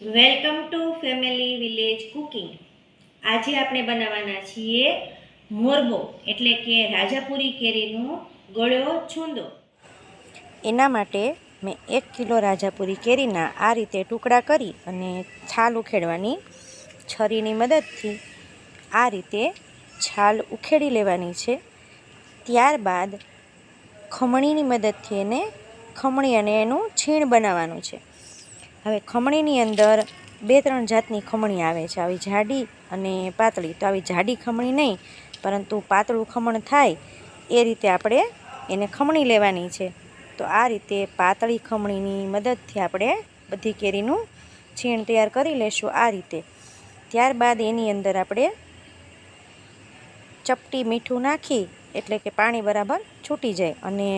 Welcome to family village cooking. આજે આપણે બનાવવાના છીએ મોરબો એટલે કે રાજાપુરી કેરીનો ગળ્યો છૂંદો. એના માટે મેં 1 કિલો રાજાપુરી કેરીના આ રીતે ટુકડા કરી અને છાલ ઉખેડવાની છરીની મદદથી આ રીતે છાલ ઉખેડી લેવાની છે. ત્યારબાદ ખમણીની મદદથી એને ખમણી અને એનું છીણ બનાવવાનું છે. હવે ખમણીની અંદર 2-3 જાતની ખમણી આવે છે, આવી જાડી અને પાતળી. તો આવી જાડી ખમણી નહીં, પરંતુ પાતળું ખમણ થાય એ રીતે આપણે એને ખમણી લેવાની છે. તો આ રીતે પાતળી ખમણીની મદદથી આપણે બધી કેરીનું છીણ તૈયાર કરી લેશું આ રીતે. ત્યારબાદ એની અંદર આપણે ચપટી મીઠું નાખી એટલે કે પાણી બરાબર છૂટી જાય. અને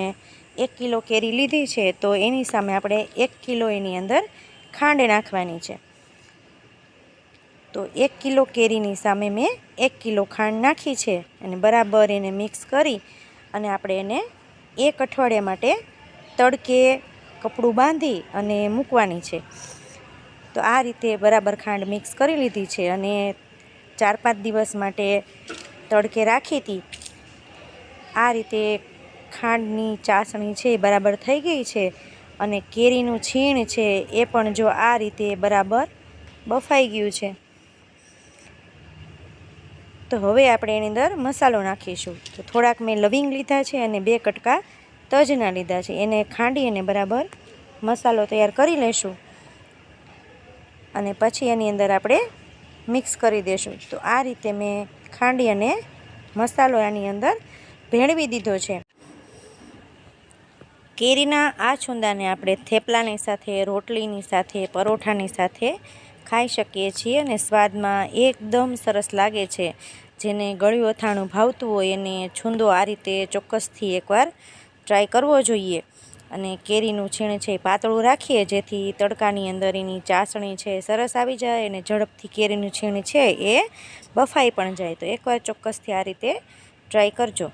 1 કિલો કેરી લીધી છે તો એની સામે આપણે 1 કિલો એની અંદર ખાંડ નાખવાની છે. તો 1 કિલો કેરીની સામે મેં 1 કિલો ખાંડ નાખી છે અને બરાબર એને મિક્સ કરી અને આપણે એને 1 અઠવાડિયા માટે તડકે કપડું બાંધી અને મૂકવાની છે. તો આ રીતે બરાબર ખાંડ મિક્સ કરી લીધી છે અને 4-5 દિવસ માટે તડકે રાખી હતી. આ રીતે ખાંડની ચાસણી છે એ બરાબર થઈ ગઈ છે અને કેરીનું છીણ છે એ પણ જો આ રીતે બરાબર બફાઈ ગયું છે. તો હવે આપણે એની અંદર મસાલો નાખીશું. તો થોડાક મેં લવિંગ લીધા છે અને 2 કટકા તજના લીધા છે. એને ખાંડી અને બરાબર મસાલો તૈયાર કરી લઈશું અને પછી એની અંદર આપણે મિક્સ કરી દઈશું. તો આ રીતે મેં ખાંડી અને મસાલો આની અંદર ભેળવી દીધો છે. કેરીના આ છુંદાને આપણે થેપલાની સાથે, રોટલીની સાથે, પરોઠાની સાથે ખાઈ શકીએ છીએ અને સ્વાદમાં એકદમ સરસ લાગે છે. જેને ગળ્યું અથાણું ભાવતું હોય એને છુંદો આ રીતે ચોક્કસથી એકવાર ટ્રાય કરવો જોઈએ. અને કેરીનું છીણ છે એ પાતળું રાખીએ જેથી તડકાની અંદર એની ચાસણી છે સરસ આવી જાય અને ઝડપથી કેરીનું છીણ છે એ બફાઈ પણ જાય. તો એકવાર ચોક્કસથી આ રીતે ટ્રાય કરજો.